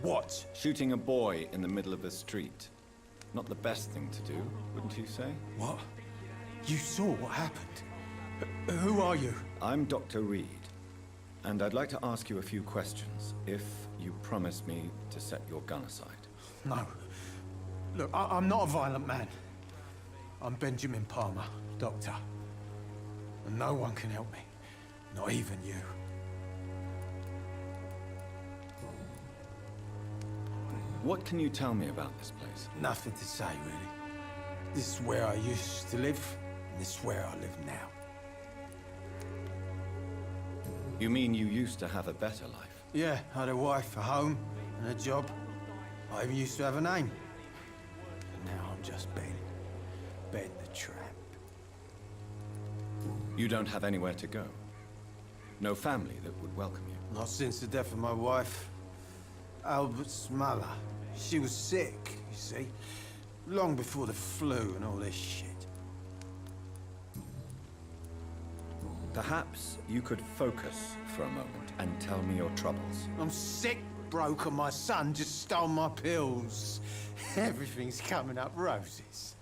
What? Shooting a boy in the middle of the street. Not the best thing to do, wouldn't you say? What? You saw what happened. Who are you? I'm Dr. Reed, and I'd like to ask you a few questions, if you promise me to set your gun aside. No. Look, I'm not a violent man. I'm Benjamin Palmer, doctor. And no one can help me. Not even you. What can you tell me about this place? Nothing to say, really. This is where I used to live, and this is where I live now. You mean you used to have a better life? Yeah, I had a wife, a home, and a job. I even used to have a name. And now I'm just Ben. Ben the Tramp. You don't have anywhere to go? No family that would welcome you? Not since the death of my wife, Albert's mother. She was sick, you see. Long before the flu and all this shit. Perhaps you could focus for a moment and tell me your troubles. I'm sick, broke, and my son just stole my pills. Everything's coming up roses.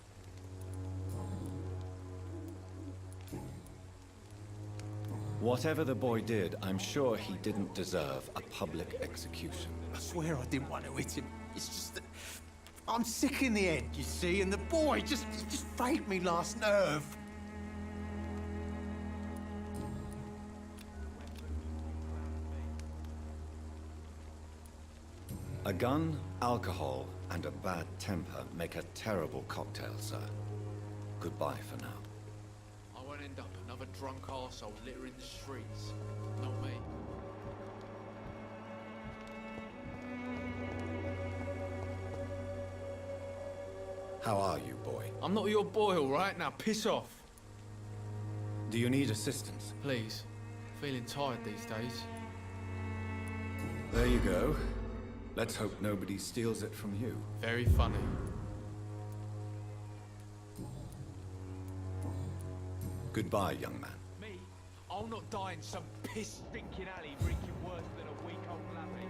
Whatever the boy did, I'm sure he didn't deserve a public execution. I swear I didn't want to hit him. It's just that I'm sick in the head, you see, and the boy just frayed me last nerve. A gun, alcohol, and a bad temper make a terrible cocktail, sir. Goodbye for now. I won't end up another drunk arsehole littering the streets. Not me. How are you, boy? I'm not your boy, all right? Now piss off. Do you need assistance? Please. Feeling tired these days. There you go. Let's hope nobody steals it from you. Very funny. Goodbye, young man. Me? I'll not die in some piss-stinking alley reeking worse than a week-old lappy.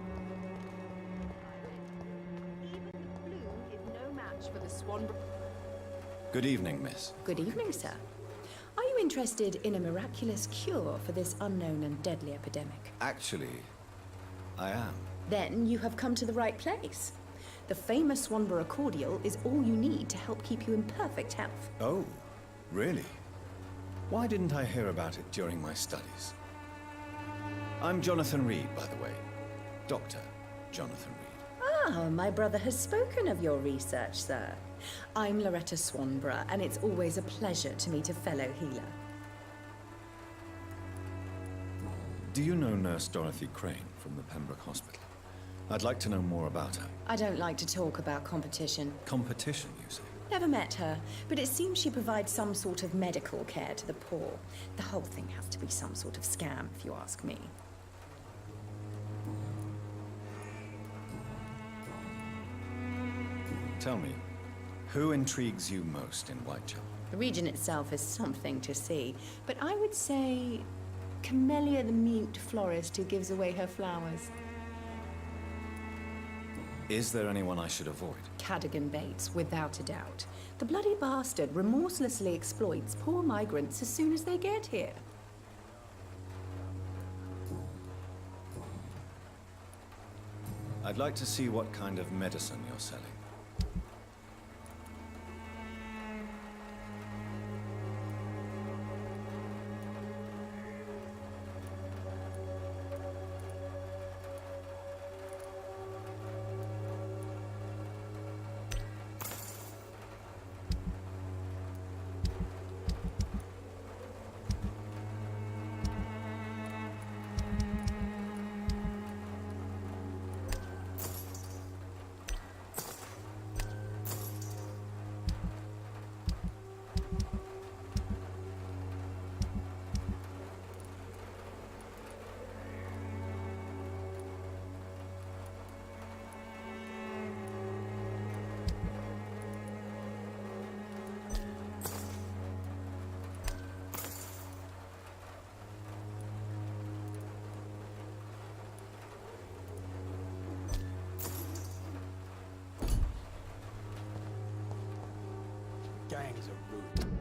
Even the blue is no match for the swan. Good evening, miss. Good evening, sir. Are you interested in a miraculous cure for this unknown and deadly epidemic? Actually, I am. Then you have come to the right place. The famous Swanborough cordial is all you need to help keep you in perfect health. Oh, really? Why didn't I hear about it during my studies? I'm Jonathan Reed, by the way. Dr. Jonathan Reed. Ah, my brother has spoken of your research, sir. I'm Loretta Swanborough, and it's always a pleasure to meet a fellow healer. Do you know Nurse Dorothy Crane from the Pembroke Hospital? I'd like to know more about her. I don't like to talk about competition. Competition, you say? Never met her, but it seems she provides some sort of medical care to the poor. The whole thing has to be some sort of scam, if you ask me. Tell me, who intrigues you most in Whitechapel? The region itself is something to see, but I would say Camellia the mute florist who gives away her flowers. Is there anyone I should avoid? Cadogan Bates, without a doubt. The bloody bastard remorselessly exploits poor migrants as soon as they get here. I'd like to see what kind of medicine you're selling. is a ruin.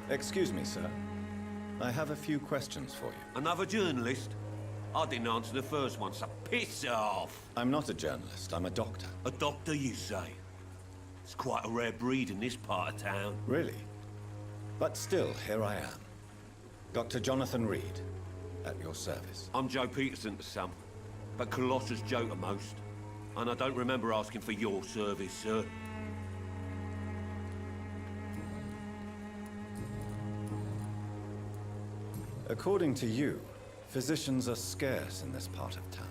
Excuse me, sir. I have a few questions for you. Another journalist? I didn't answer the first one, so piss off. I'm not a journalist, I'm a doctor. A doctor, you say? It's quite a rare breed in this part of town. Really? But still, here I am. Dr. Jonathan Reed, at your service. I'm Joe Peterson to some, but Colossus Joe to most. And I don't remember asking for your service, sir. According to you, physicians are scarce in this part of town.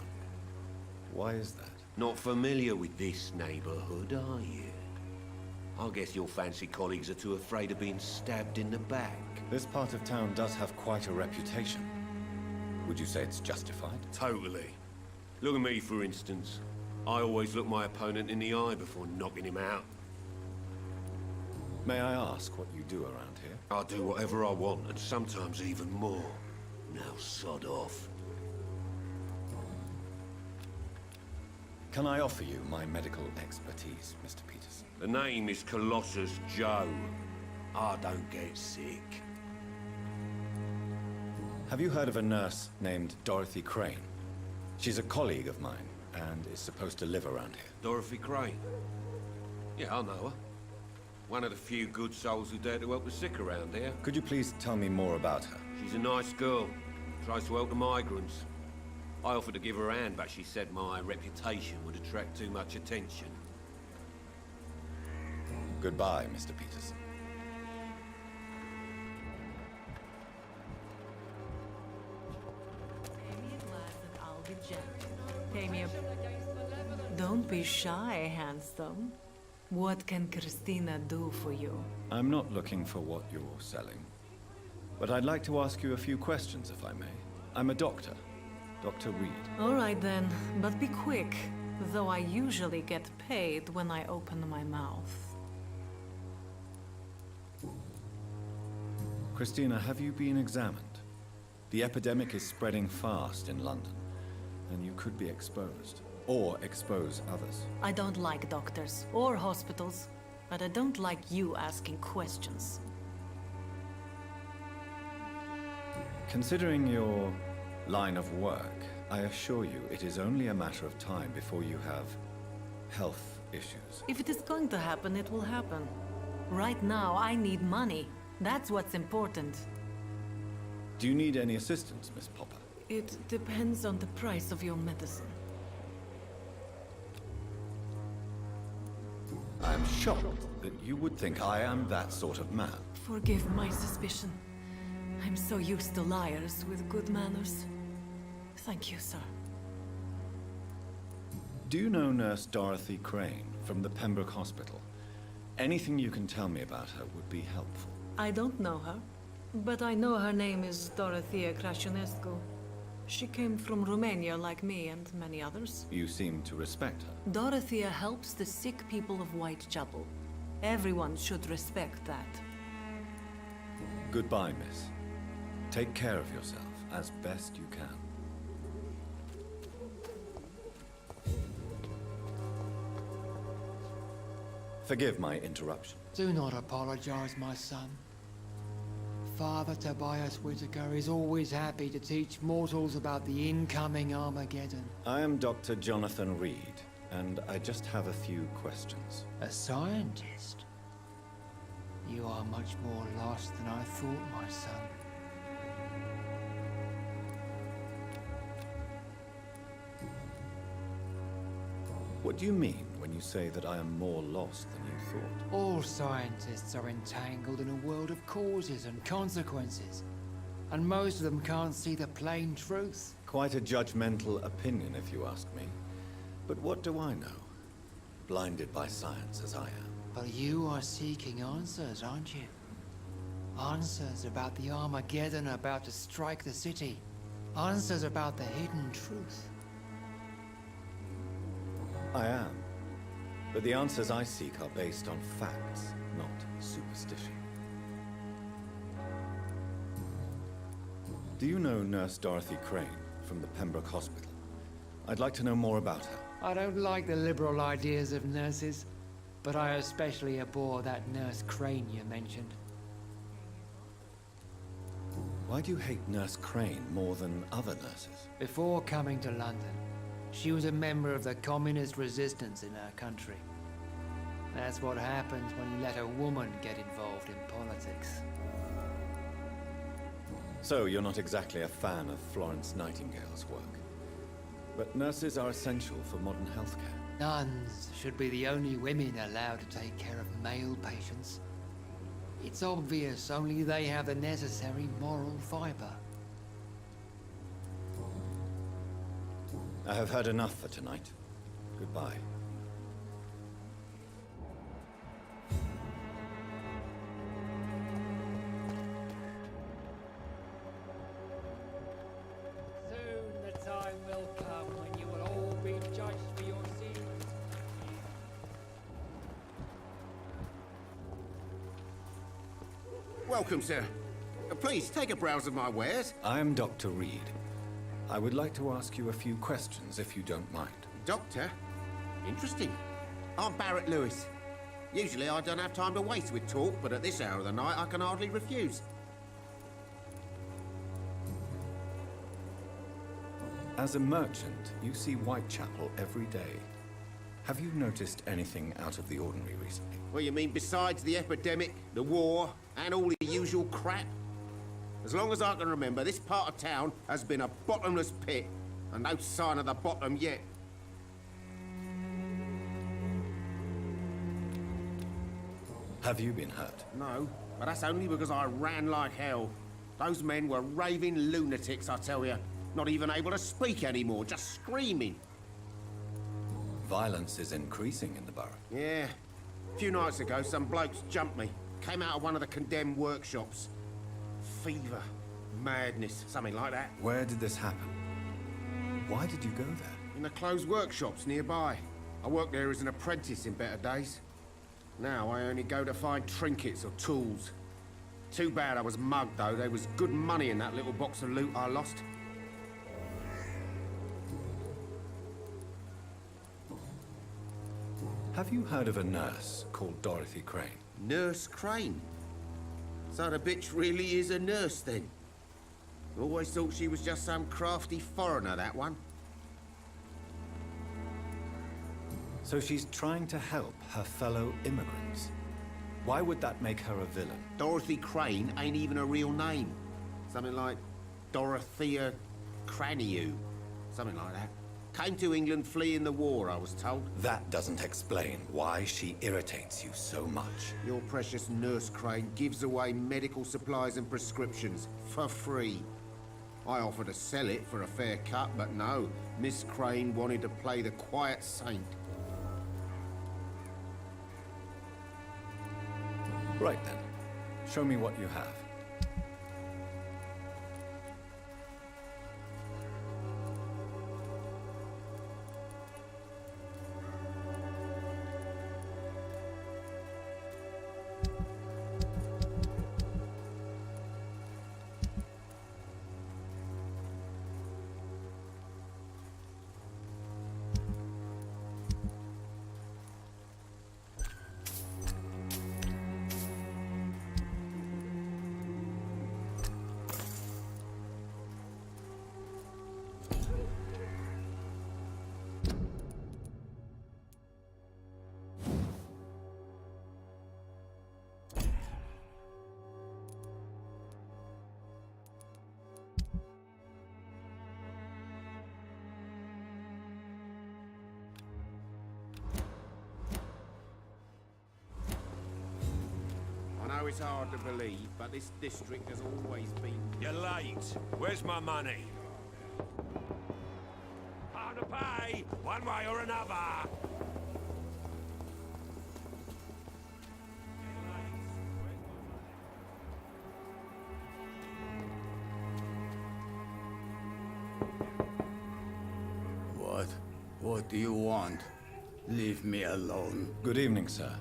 Why is that? Not familiar with this neighborhood, are you? I guess your fancy colleagues are too afraid of being stabbed in the back. This part of town does have quite a reputation. Would you say it's justified? Totally. Look at me, for instance. I always look my opponent in the eye before knocking him out. May I ask what you do around here? I do whatever I want, and sometimes even more. Now sod off. Can I offer you my medical expertise, Mr. Peterson? The name is Colossus Joe. I don't get sick. Have you heard of a nurse named Dorothy Crane? She's a colleague of mine, and is supposed to live around here. Dorothy Crane? Yeah, I know her. One of the few good souls who dare to help the sick around here. Could you please tell me more about her? She's a nice girl. Tries to help the migrants. I offered to give her a hand, but she said my reputation would attract too much attention. Goodbye, Mr. Peterson. Don't be shy, handsome. What can Christina do for you? I'm not looking for what you're selling. But I'd like to ask you a few questions, if I may. I'm a doctor. Dr. Reed. All right then, but be quick. Though I usually get paid when I open my mouth. Christina, have you been examined? The epidemic is spreading fast in London, and you could be exposed. Or expose others. I don't like doctors or hospitals, but I don't like you asking questions. Considering your line of work, I assure you it is only a matter of time before you have health issues. If it is going to happen, it will happen. Right now, I need money. That's what's important. Do you need any assistance, Miss Popper? It depends on the price of your medicine. I'm shocked that you would think I am that sort of man. Forgive my suspicion. I'm so used to liars with good manners. Thank you, sir. Do you know Nurse Dorothy Crane from the Pembroke Hospital? Anything you can tell me about her would be helpful. I don't know her, but I know her name is Dorothea Crăciunescu. She came from Romania like me and many others. You seem to respect her. Dorothea helps the sick people of Whitechapel. Everyone should respect that. Goodbye, miss. Take care of yourself as best you can. Forgive my interruption. Do not apologize, my son. Father Tobias Whitaker is always happy to teach mortals about the incoming Armageddon. I am Dr. Jonathan Reed, and I just have a few questions. A scientist? You are much more lost than I thought, my son. What do you mean when you say that I am more lost than you thought? All scientists are entangled in a world of causes and consequences, and most of them can't see the plain truth. Quite a judgmental opinion, if you ask me. But what do I know? Blinded by science as I am. But you are seeking answers, aren't you? Answers about the Armageddon about to strike the city. Answers about the hidden truth. I am. But the answers I seek are based on facts, not superstition. Do you know Nurse Dorothy Crane from the Pembroke Hospital? I'd like to know more about her. I don't like the liberal ideas of nurses, but I especially abhor that Nurse Crane you mentioned. Why do you hate Nurse Crane more than other nurses? Before coming to London, she was a member of the communist resistance in her country. That's what happens when you let a woman get involved in politics. So, you're not exactly a fan of Florence Nightingale's work. But nurses are essential for modern healthcare. Nuns should be the only women allowed to take care of male patients. It's obvious only they have the necessary moral fiber. I have heard enough for tonight. Goodbye. Soon the time will come when you will all be judged for your sins. Welcome, sir. Please, take a browse of my wares. I am Dr. Reed. I would like to ask you a few questions, if you don't mind. Doctor? Interesting. I'm Barrett Lewis. Usually I don't have time to waste with talk, but at this hour of the night I can hardly refuse. As a merchant, you see Whitechapel every day. Have you noticed anything out of the ordinary recently? Well, you mean besides the epidemic, the war, and all the usual crap? As long as I can remember, this part of town has been a bottomless pit, and no sign of the bottom yet. Have you been hurt? No, but that's only because I ran like hell. Those men were raving lunatics, I tell you. Not even able to speak anymore, just screaming. Violence is increasing in the borough. Yeah. A few nights ago, some blokes jumped me. Came out of one of the condemned workshops. Fever, madness, something like that. Where did this happen? Why did you go there? In the closed workshops nearby. I worked there as an apprentice in better days. Now I only go to find trinkets or tools. Too bad I was mugged, though. There was good money in that little box of loot I lost. Have you heard of a nurse called Dorothy Crane? Nurse Crane? So the bitch really is a nurse, then? Always thought she was just some crafty foreigner, that one. So she's trying to help her fellow immigrants. Why would that make her a villain? Dorothy Crane ain't even a real name. Something like Dorothea Craniu. Something like that. Came to England fleeing the war, I was told. That doesn't explain why she irritates you so much. Your precious Nurse Crane gives away medical supplies and prescriptions for free. I offered to sell it for a fair cut, but no. Miss Crane wanted to play the quiet saint. Right then. Show me what you have. I know it's hard to believe, but this district has always been... You're late. Where's my money? Hard to pay, one way or another. What do you want? Leave me alone. Good evening, sir.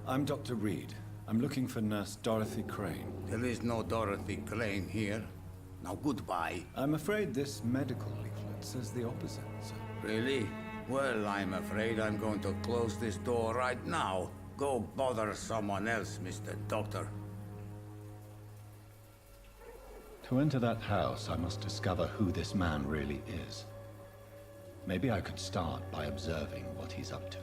I'm Dr. Reed. I'm looking for Nurse Dorothy Crane. There is no Dorothy Crane here. Now goodbye. I'm afraid this medical leaflet says the opposite, sir. Really? Well, I'm afraid I'm going to close this door right now. Go bother someone else, Mr. Doctor. To enter that house, I must discover who this man really is. Maybe I could start by observing what he's up to.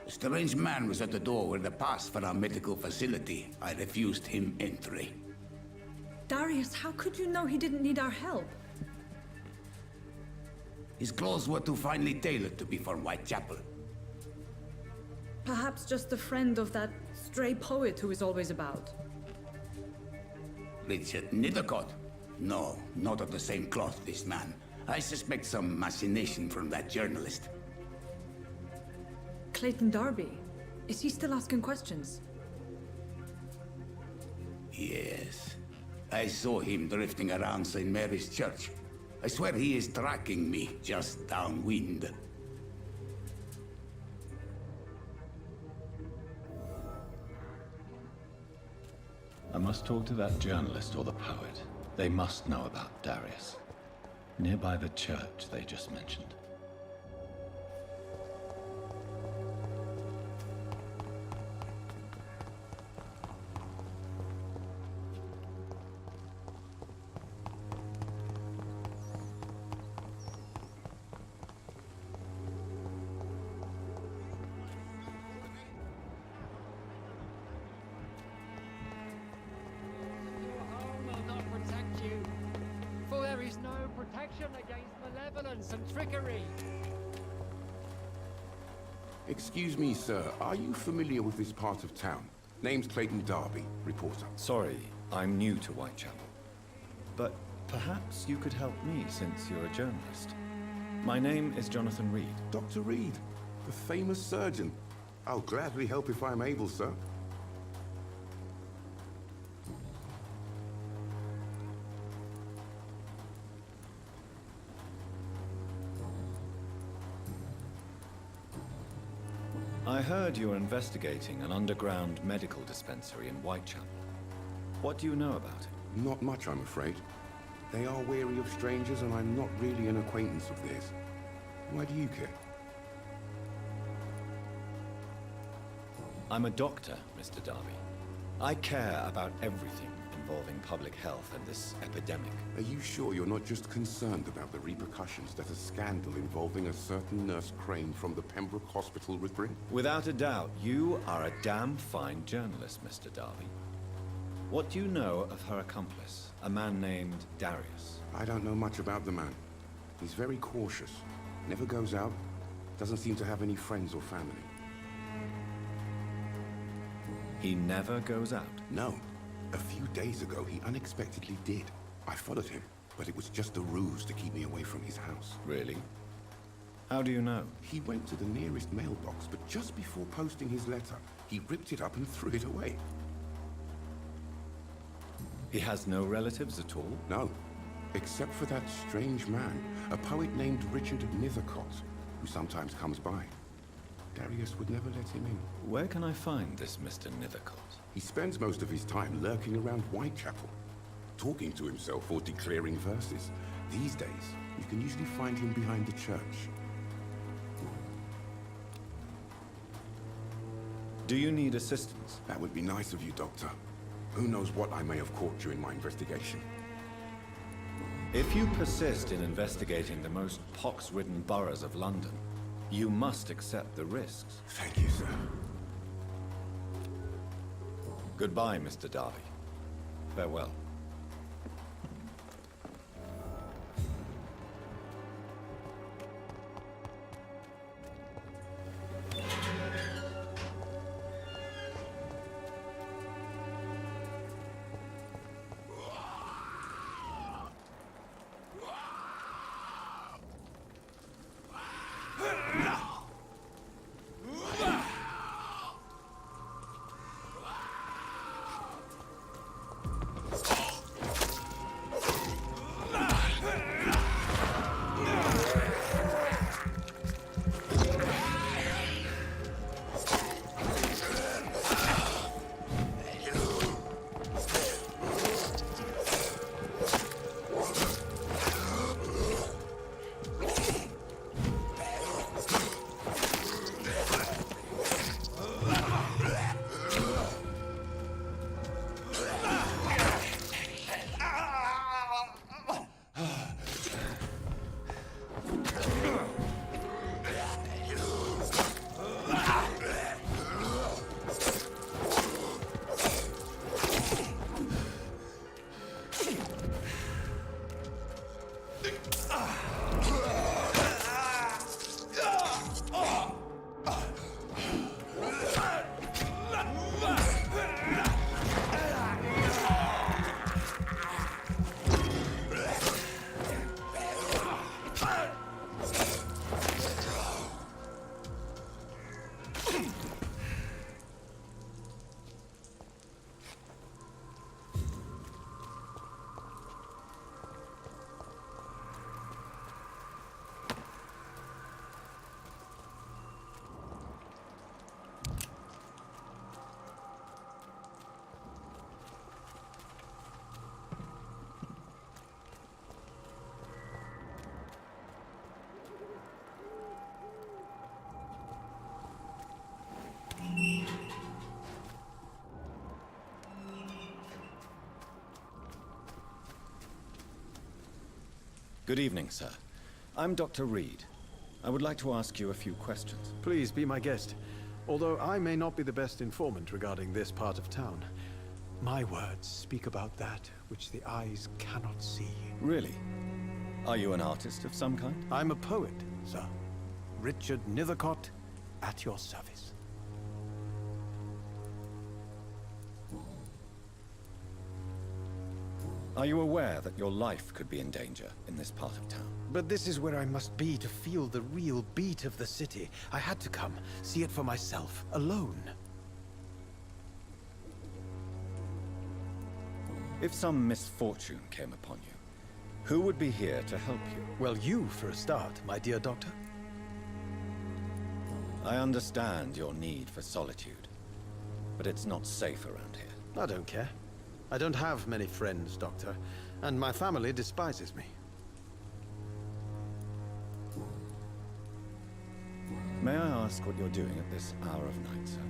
A strange man was at the door with a pass for our medical facility. I refused him entry. Darius, how could you know he didn't need our help? His clothes were too finely tailored to be for Whitechapel. Perhaps just a friend of that stray poet who is always about. Richard Nethercott? No, not of the same cloth, this man. I suspect some machination from that journalist. Clayton Darby. Is he still asking questions? Yes. I saw him drifting around St. Mary's Church. I swear he is tracking me just downwind. I must talk to that journalist or the poet. They must know about Darius. Nearby the church they just mentioned. Excuse me, sir. Are you familiar with this part of town? Name's Clayton Darby, reporter. Sorry, I'm new to Whitechapel. But perhaps you could help me since you're a journalist. My name is Jonathan Reed. Dr. Reed, the famous surgeon. I'll gladly help if I'm able, sir. I heard you're investigating an underground medical dispensary in Whitechapel. What do you know about it? Not much, I'm afraid. They are wary of strangers, and I'm not really an acquaintance of theirs. Why do you care? I'm a doctor, Mr. Darby. I care about everything involving public health and this epidemic. Are you sure you're not just concerned about the repercussions that a scandal involving a certain Nurse Crane from the Pembroke Hospital would bring? Without a doubt, you are a damn fine journalist, Mr. Darby. What do you know of her accomplice, a man named Darius? I don't know much about the man. He's very cautious. Never goes out. Doesn't seem to have any friends or family. He never goes out? No. A few days ago, he unexpectedly did. I followed him, but it was just a ruse to keep me away from his house. Really? How do you know? He went to the nearest mailbox, but just before posting his letter, he ripped it up and threw it away. He has no relatives at all? No, except for that strange man, a poet named Richard Nethercott, who sometimes comes by. Darius would never let him in. Where can I find this Mr. Nethercott? He spends most of his time lurking around Whitechapel, talking to himself or declaring verses. These days, you can usually find him behind the church. Do you need assistance? That would be nice of you, Doctor. Who knows what I may have caught during my investigation. If you persist in investigating the most pox-ridden boroughs of London, you must accept the risks. Thank you, sir. Goodbye, Mr. Darby. Farewell. Good evening, sir. I'm Dr. Reed. I would like to ask you a few questions. Please be my guest. Although I may not be the best informant regarding this part of town, my words speak about that which the eyes cannot see. Really? Are you an artist of some kind? I'm a poet, sir. Richard Nethercott, at your service. Are you aware that your life could be in danger in this part of town? But this is where I must be to feel the real beat of the city. I had to come, see it for myself, alone. If some misfortune came upon you, who would be here to help you? Well, you for a start, my dear doctor. I understand your need for solitude, but it's not safe around here. I don't care. I don't have many friends, Doctor, and my family despises me. May I ask what you're doing at this hour of night, sir?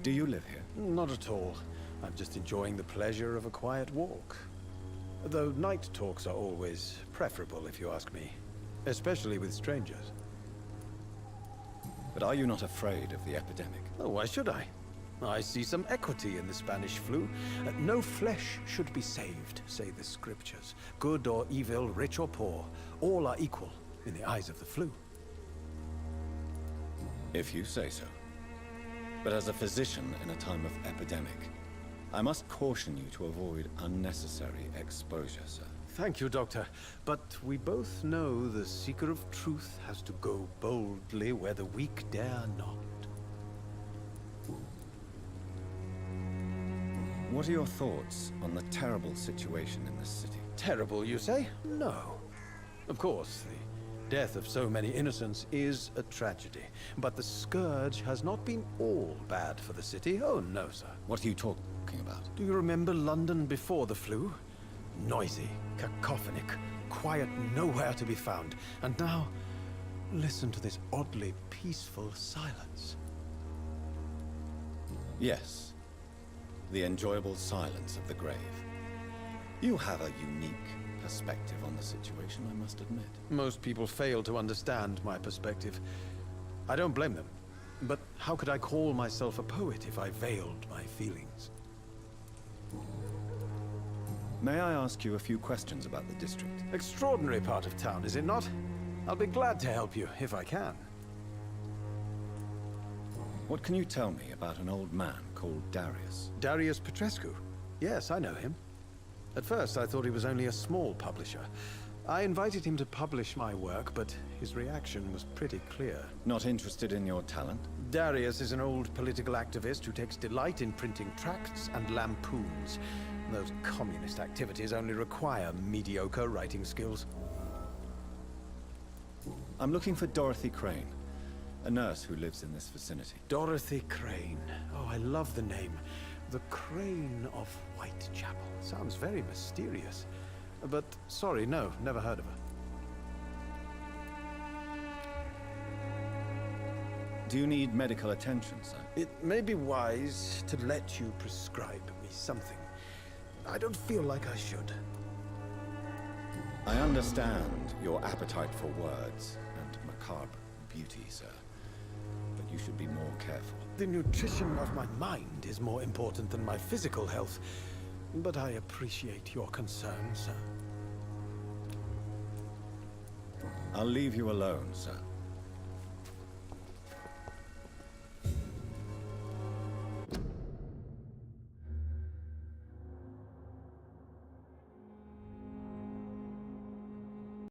Do you live here? Not at all. I'm just enjoying the pleasure of a quiet walk. Though night talks are always preferable, if you ask me. Especially with strangers. But are you not afraid of the epidemic? Oh, why should I? I see some equity in the Spanish flu. No flesh should be saved, say the scriptures. Good or evil, rich or poor, all are equal in the eyes of the flu. If you say so. But as a physician in a time of epidemic, I must caution you to avoid unnecessary exposure, sir. Thank you, Doctor. But we both know the seeker of truth has to go boldly where the weak dare not. What are your thoughts on the terrible situation in this city? Terrible, you say? No. Of course, the death of so many innocents is a tragedy. But the scourge has not been all bad for the city. Oh, no, sir. What are you talking about? Do you remember London before the flu? Noisy, cacophonic, quiet nowhere to be found. And now, listen to this oddly peaceful silence. Yes. The enjoyable silence of the grave. You have a unique perspective on the situation, I must admit. Most people fail to understand my perspective. I don't blame them. But how could I call myself a poet if I veiled my feelings? May I ask you a few questions about the district? Extraordinary part of town, is it not? I'll be glad to help you, if I can. What can you tell me about an old man called Darius? Darius Petrescu? Yes, I know him. At first, I thought he was only a small publisher. I invited him to publish my work, but his reaction was pretty clear. Not interested in your talent? Darius is an old political activist who takes delight in printing tracts and lampoons. Those communist activities only require mediocre writing skills. I'm looking for Dorothy Crane, a nurse who lives in this vicinity. Dorothy Crane. Oh, I love the name. The Crane of Whitechapel. Sounds very mysterious. But, sorry, no, never heard of her. Do you need medical attention, sir? It may be wise to let you prescribe me something. I don't feel like I should. I understand your appetite for words and macabre beauty, sir. But you should be more careful. The nutrition of my mind is more important than my physical health. But I appreciate your concern, sir. I'll leave you alone, sir.